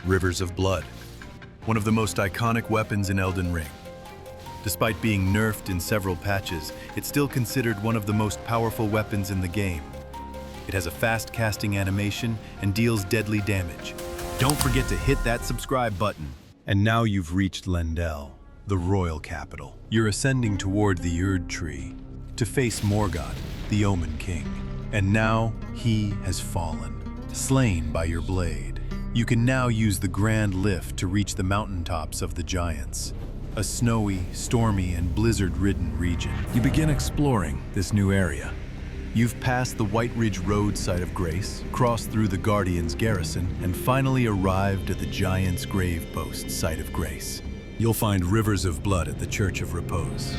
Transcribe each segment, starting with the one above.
Rivers of Blood, one of the most iconic weapons in Elden Ring. Despite being nerfed in several patches, it's still considered one of the most powerful weapons in the game. It has a fast casting animation and deals deadly damage. Don't forget to hit that subscribe button. And now you've reached Leyndell, the royal capital. You're ascending toward the erdthree to face Morgwyn, the Omen King. And now he has fallen, slain by your blade. You can now use the grand lift to reach the mountaintops of the giants, a snowy, stormy, and blizzard-ridden region. You begin exploring this new area. You've passed the White Ridge Road site of Grace, crossed through the Guardian's garrison, and finally arrived at the Giant's Grave Post site of Grace. You'll find rivers of blood at the Church of Repose.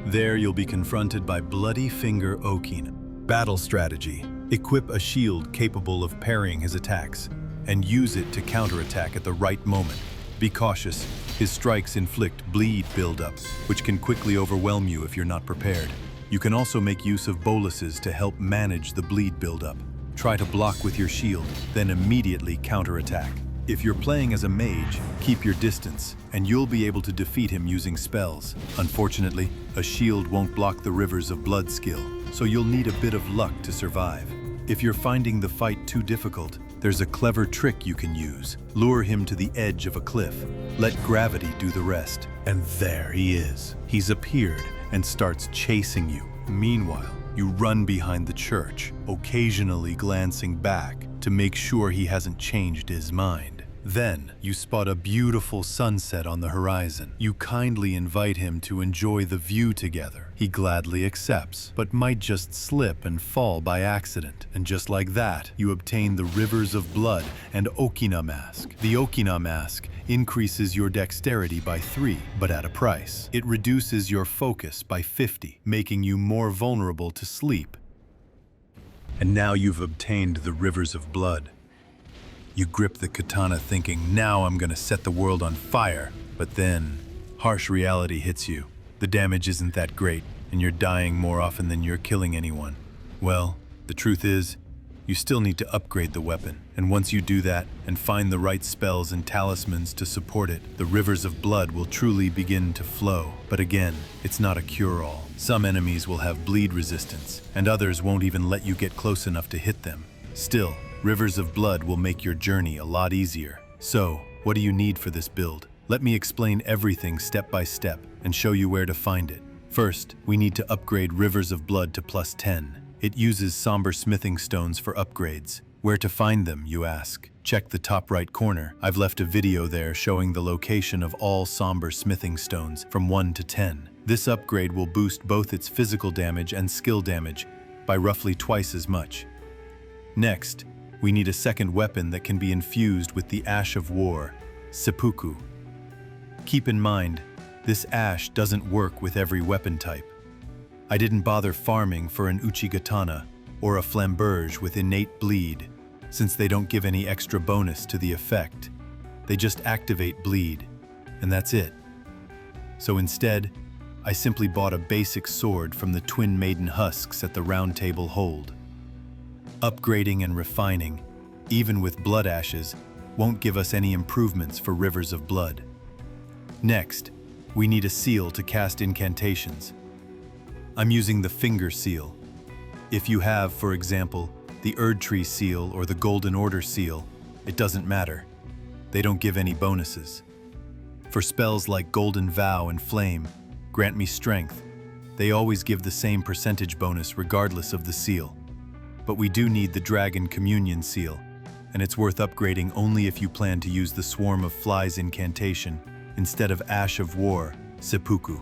There you'll be confronted by Bloody Finger Okina. Battle strategy: equip a shield capable of parrying his attacks, and use it to counterattack at the right moment. Be cautious. His strikes inflict bleed buildup, which can quickly overwhelm you if you're not prepared. You can also make use of boluses to help manage the bleed buildup. Try to block with your shield, then immediately counterattack. If you're playing as a mage, keep your distance, and you'll be able to defeat him using spells. Unfortunately, a shield won't block the Rivers of Blood skill, so you'll need a bit of luck to survive. If you're finding the fight too difficult, there's a clever trick you can use. Lure him to the edge of a cliff. Let gravity do the rest. And there he is. He's appeared and starts chasing you. Meanwhile, you run behind the church, occasionally glancing back to make sure he hasn't changed his mind. Then, you spot a beautiful sunset on the horizon. You kindly invite him to enjoy the view together. He gladly accepts, but might just slip and fall by accident. And just like that, you obtain the Rivers of Blood and Okina Mask. The Okina Mask increases your dexterity by 3, but at a price. It reduces your focus by 50, making you more vulnerable to sleep. And now you've obtained the Rivers of Blood. You grip the katana thinking, now I'm gonna set the world on fire. But then, harsh reality hits you. The damage isn't that great, and you're dying more often than you're killing anyone. Well, the truth is, you still need to upgrade the weapon. And once you do that, and find the right spells and talismans to support it, the Rivers of Blood will truly begin to flow. But again, it's not a cure-all. Some enemies will have bleed resistance, and others won't even let you get close enough to hit them. Still, Rivers of Blood will make your journey a lot easier. So, what do you need for this build? Let me explain everything step by step and show you where to find it. First, we need to upgrade Rivers of Blood to +10. It uses somber smithing stones for upgrades. Where to find them, you ask? Check the top right corner. I've left a video there showing the location of all somber smithing stones from 1 to 10. This upgrade will boost both its physical damage and skill damage by roughly twice as much. Next, we need a second weapon that can be infused with the Ash of War, Seppuku. Keep in mind, this ash doesn't work with every weapon type. I didn't bother farming for an Uchigatana or a Flamberge with innate bleed, since they don't give any extra bonus to the effect. They just activate bleed, and that's it. So instead, I simply bought a basic sword from the twin Maiden Husks at the Roundtable hold. Upgrading and refining, even with blood ashes, won't give us any improvements for Rivers of Blood. Next, we need a seal to cast incantations. I'm using the Finger Seal. If you have, for example, the Erdtree seal or the Golden Order seal, it doesn't matter. They don't give any bonuses. For spells like Golden Vow and Flame, Grant Me Strength, they always give the same percentage bonus regardless of the seal. But we do need the Dragon Communion seal, and it's worth upgrading only if you plan to use the Swarm of Flies incantation instead of Ash of War, Seppuku.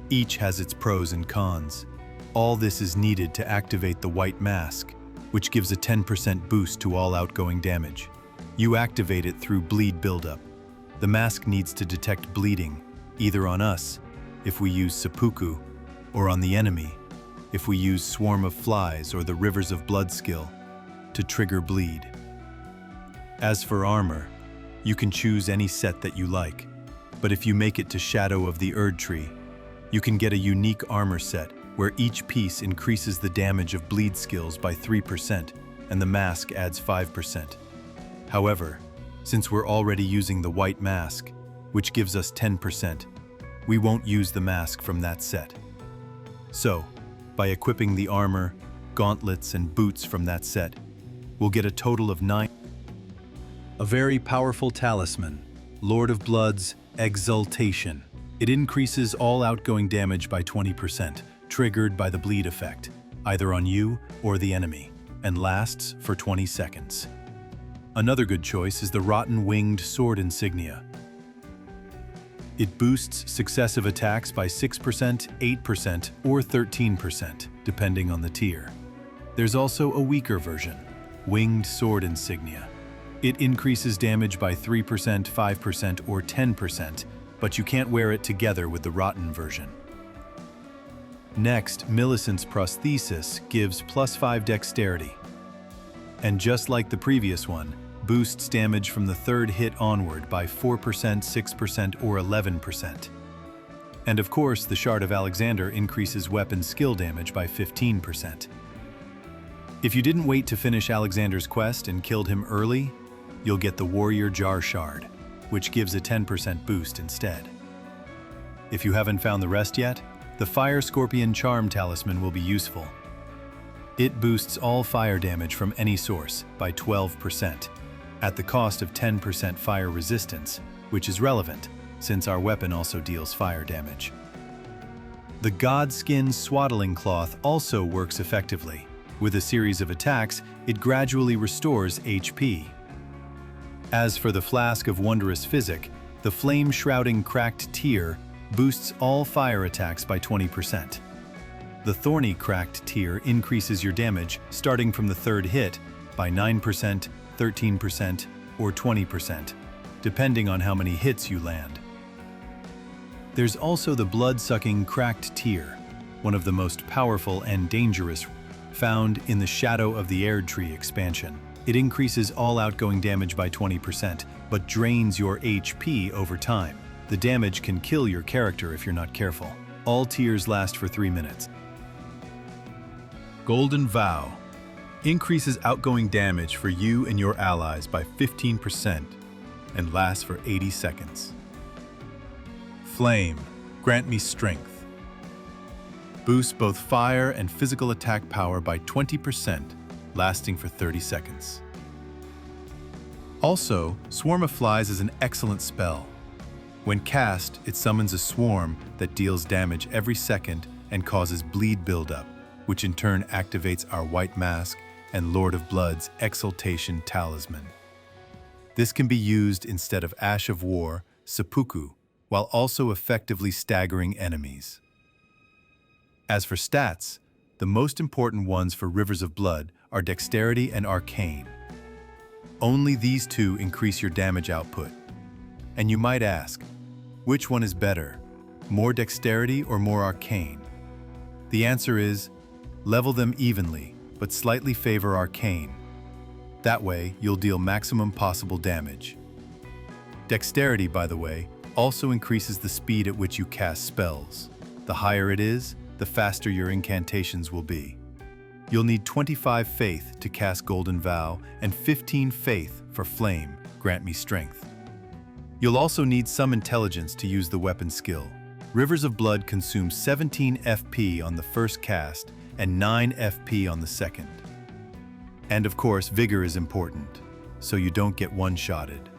Each has its pros and cons. All this is needed to activate the White Mask, which gives a 10% boost to all outgoing damage. You activate it through bleed buildup. The mask needs to detect bleeding, either on us, if we use Seppuku, or on the enemy, if we use Swarm of Flies or the Rivers of Blood skill, to trigger bleed. As for armor, you can choose any set that you like, but if you make it to Shadow of the Erdtree, you can get a unique armor set where each piece increases the damage of bleed skills by 3% and the mask adds 5%. However, Since we're already using the white mask, which gives us 10%, we won't use the mask from that set. So, by equipping the armor, gauntlets, and boots from that set, we'll get a total of 9. A very powerful talisman, Lord of Blood's Exultation. It increases all outgoing damage by 20%, triggered by the bleed effect, either on you or the enemy, and lasts for 20 seconds. Another good choice is the Rotten Winged Sword Insignia. It boosts successive attacks by 6%, 8%, or 13%, depending on the tier. There's also a weaker version, Winged Sword Insignia. It increases damage by 3%, 5%, or 10%, but you can't wear it together with the Rotten version. Next, Millicent's Prosthesis gives +5 dexterity. And just like the previous one, boosts damage from the third hit onward by 4%, 6%, or 11%. And of course, the Shard of Alexander increases weapon skill damage by 15%. If you didn't wait to finish Alexander's quest and killed him early, you'll get the Warrior Jar Shard, which gives a 10% boost instead. If you haven't found the rest yet, the Fire Scorpion Charm Talisman will be useful. It boosts all fire damage from any source by 12%, at the cost of 10% fire resistance, which is relevant, since our weapon also deals fire damage. The Godskin Swaddling Cloth also works effectively. With a series of attacks, it gradually restores HP. As for the Flask of Wondrous Physic, the Flame-Shrouding Cracked Tier boosts all fire attacks by 20%. The Thorny Cracked Tier increases your damage starting from the third hit by 9%, 13%, or 20%, depending on how many hits you land. There's also the Blood-Sucking Cracked Tier, one of the most powerful and dangerous, found in the Shadow of the Erdtree expansion. It increases all outgoing damage by 20%, but drains your HP over time. The damage can kill your character if you're not careful. All tiers last for 3 minutes. Golden Vow increases outgoing damage for you and your allies by 15% and lasts for 80 seconds. Flame, grant me strength. Boosts both fire and physical attack power by 20%, lasting for 30 seconds. Also, Swarm of Flies is an excellent spell. When cast, it summons a swarm that deals damage every second and causes bleed buildup, which in turn activates our White Mask and Lord of Blood's Exultation talisman. This can be used instead of Ash of War, Seppuku, while also effectively staggering enemies. As for stats, the most important ones for Rivers of Blood are Dexterity and Arcane. Only these two increase your damage output. And you might ask, which one is better, more Dexterity or more Arcane? The answer is, level them evenly, but slightly favor Arcane. That way, you'll deal maximum possible damage. Dexterity, by the way, also increases the speed at which you cast spells. The higher it is, the faster your incantations will be. You'll need 25 Faith to cast Golden Vow and 15 Faith for Flame, Grant Me Strength. You'll also need some intelligence to use the weapon skill. Rivers of Blood consume 17 FP on the first cast and 9 FP on the second. And of course, Vigor is important, so you don't get one-shotted.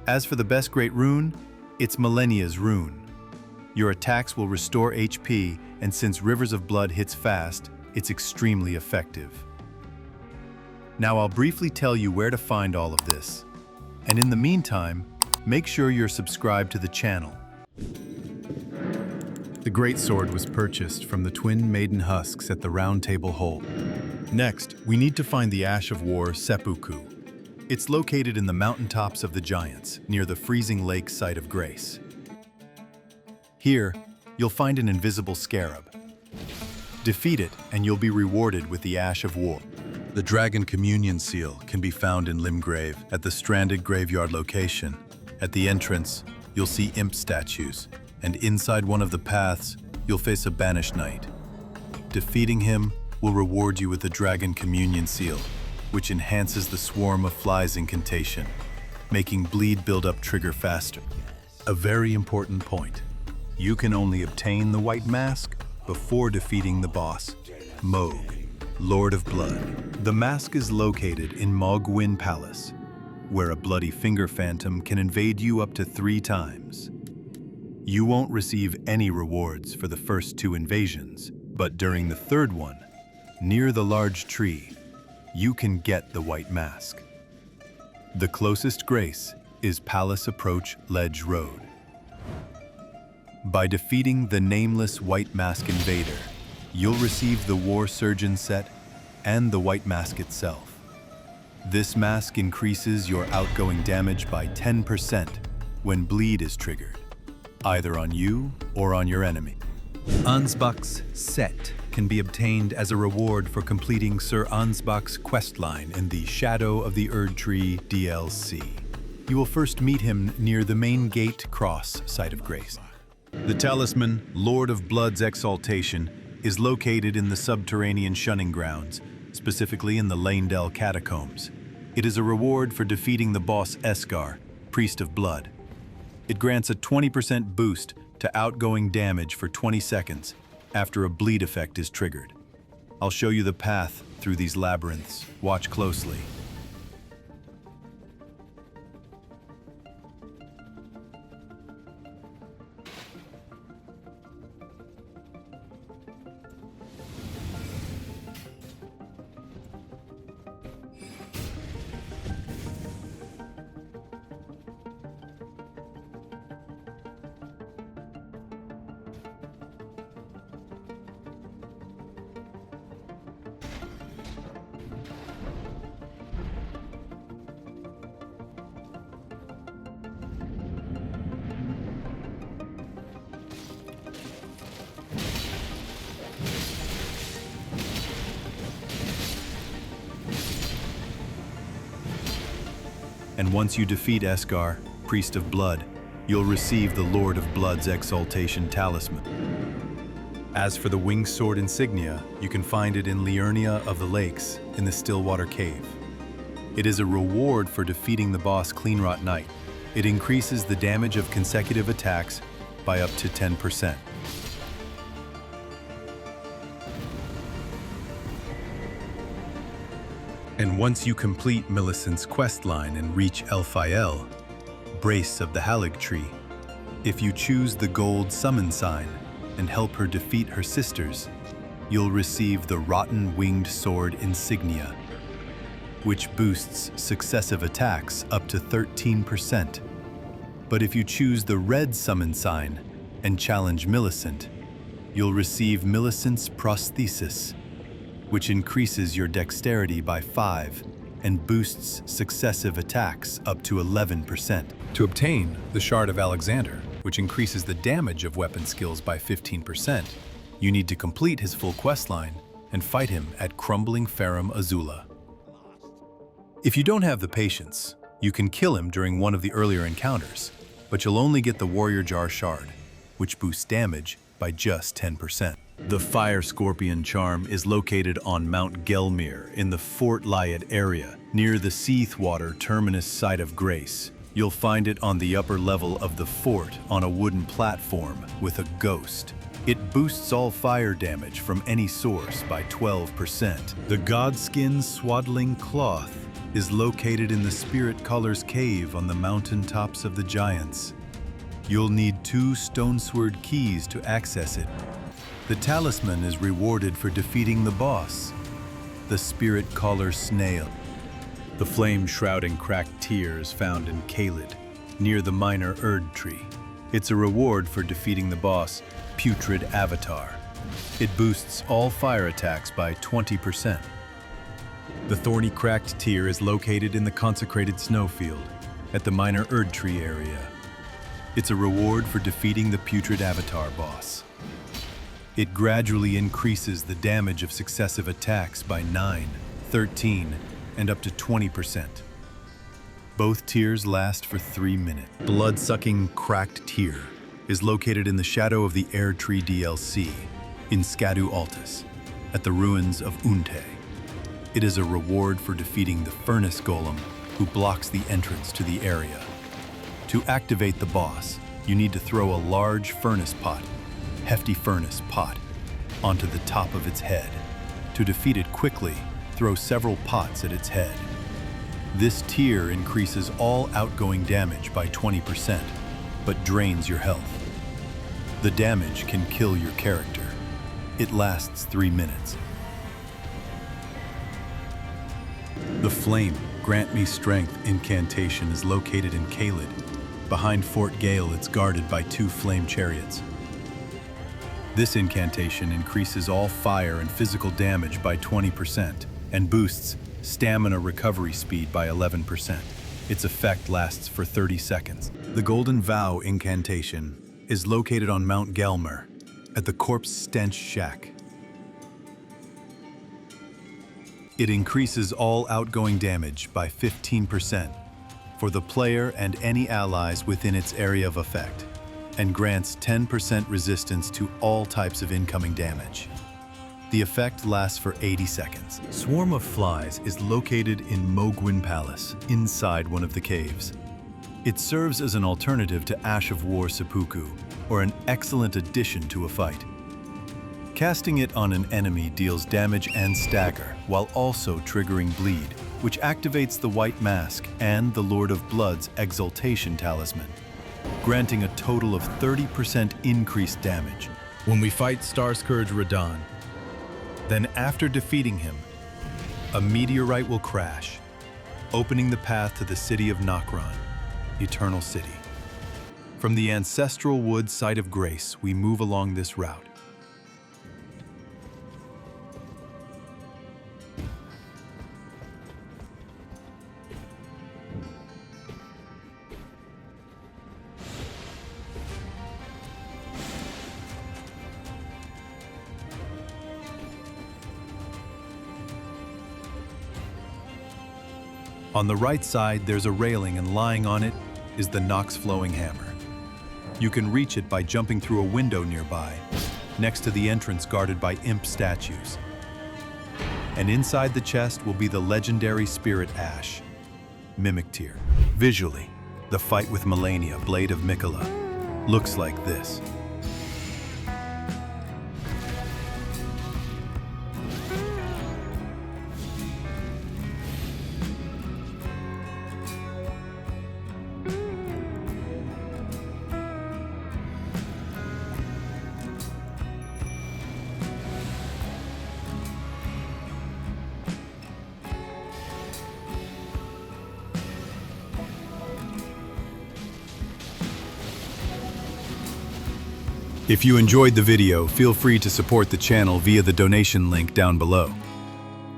As for the best great rune, it's Millennia's Rune. Your attacks will restore HP, and since Rivers of Blood hits fast, it's extremely effective. Now I'll briefly tell you where to find all of this. And in the meantime, make sure you're subscribed to the channel. The Greatsword was purchased from the twin Maiden Husks at the Roundtable Hole. Next, we need to find the Ash of War Seppuku. It's located in the Mountaintops of the Giants, near the freezing lake site of Grace. Here, you'll find an invisible scarab. Defeat it, and you'll be rewarded with the Ash of War. The Dragon Communion Seal can be found in Limgrave at the Stranded Graveyard location. At the entrance, you'll see imp statues, and inside one of the paths, you'll face a banished knight. Defeating him will reward you with the Dragon Communion Seal, which enhances the Swarm of Flies incantation. making bleed buildup trigger faster. A very important point. You can only obtain the white mask before defeating the boss, Mohg, Lord of Blood. The mask is located in Mohgwyn Palace, where a bloody finger phantom can invade you up to 3 times. You won't receive any rewards for the first 2 invasions, but during the 3rd one, near the large tree, you can get the white mask. The closest grace is Palace Approach Ledge Road. By defeating the nameless white mask invader, you'll receive the War Surgeon set and the white mask itself. This mask increases your outgoing damage by 10% when bleed is triggered, either on you or on your enemy. Ansbach's set can be obtained as a reward for completing Sir Ansbach's questline in the Shadow of the Erdtree DLC. You will first meet him near the main gate cross site of Grace. The talisman, Lord of Blood's Exultation, is located in the subterranean shunning grounds, specifically in the Leyndell Catacombs. It is a reward for defeating the boss Esgar, Priest of Blood. It grants a 20% boost to outgoing damage for 20 seconds after a bleed effect is triggered. I'll show you the path through these labyrinths. Watch closely. And once you defeat Esgar, Priest of Blood, you'll receive the Lord of Blood's Exultation talisman. As for the winged sword insignia, you can find it in Liurnia of the Lakes in the Stillwater cave. It is a reward for defeating the boss Cleanrot Knight. It increases the damage of consecutive attacks by up to 10%. And once you complete Millicent's questline and reach Elphael, Brase of the Haligtree, if you choose the gold summon sign and help her defeat her sisters, you'll receive the Rotten Winged Sword Insignia, which boosts successive attacks up to 13%. But if you choose the red summon sign and challenge Millicent, you'll receive Millicent's Prosthesis, which increases your dexterity by 5 and boosts successive attacks up to 11%. To obtain the Shard of Alexander, which increases the damage of weapon skills by 15%, you need to complete his full questline and fight him at Crumbling Ferrum Azula. If you don't have the patience, you can kill him during one of the earlier encounters, but you'll only get the Warrior Jar Shard, which boosts damage by just 10%. The Fire Scorpion charm is located on Mount Gelmir in the Fort Lyot area, near the Seathwater terminus site of Grace. You'll find it on the upper level of the fort on a wooden platform with a ghost. It boosts all fire damage from any source by 12%. The Godskin Swaddling Cloth is located in the Spirit Colors Cave on the Mountaintops of the Giants. You'll need 2 Stonesword keys to access it. The talisman is rewarded for defeating the boss, the Spirit Collar Snail. The Flame-Shrouding cracked tear is found in Caelid, near the minor erdthree. It's a reward for defeating the boss, Putrid Avatar. It boosts all fire attacks by 20%. The Thorny Cracked Tear is located in the Consecrated Snowfield, at the minor erdthree area. It's a reward for defeating the Putrid Avatar boss. It gradually increases the damage of successive attacks by 9, 13, and up to 20%. Both tiers last for 3 minutes. Blood-sucking Cracked Tear is located in the Shadow of the Erdtree DLC in Scadu Altus, at the ruins of Unte. It is a reward for defeating the Furnace Golem, who blocks the entrance to the area. To activate the boss, you need to throw a large hefty furnace pot, onto the top of its head. To defeat it quickly, throw several pots at its head. This tier increases all outgoing damage by 20%, but drains your health. The damage can kill your character. It lasts 3 minutes. The Flame Grant Me Strength incantation is located in Caelid. Behind Fort Gale, it's guarded by 2 flame chariots. This incantation increases all fire and physical damage by 20% and boosts stamina recovery speed by 11%. Its effect lasts for 30 seconds. The Golden Vow incantation is located on Mount Gelmir at the Corpse-Stench shack. It increases all outgoing damage by 15% for the player and any allies within its area of effect, and grants 10% resistance to all types of incoming damage. The effect lasts for 80 seconds. Swarm of Flies is located in Mohgwyn Palace, inside one of the caves. It serves as an alternative to Ash of War Seppuku, or an excellent addition to a fight. Casting it on an enemy deals damage and stagger, while also triggering bleed, which activates the White Mask and the Lord of Blood's Exultation talisman, granting a total of 30% increased damage. When we fight Starscourge Radahn, then after defeating him, a meteorite will crash, opening the path to the city of Nokron, Eternal City. From the ancestral wood site of Grace, we move along this route. On the right side, there's a railing, and lying on it is the Nox Flowing Hammer. You can reach it by jumping through a window nearby, next to the entrance guarded by imp statues. And inside the chest will be the legendary Spirit Ash, Mimic Tier. Visually, the fight with Malenia, Blade of Mikola, looks like this. If you enjoyed the video, feel free to support the channel via the donation link down below.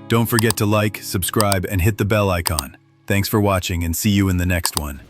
Don't forget to like, subscribe, and hit the bell icon. Thanks for watching, and see you in the next one.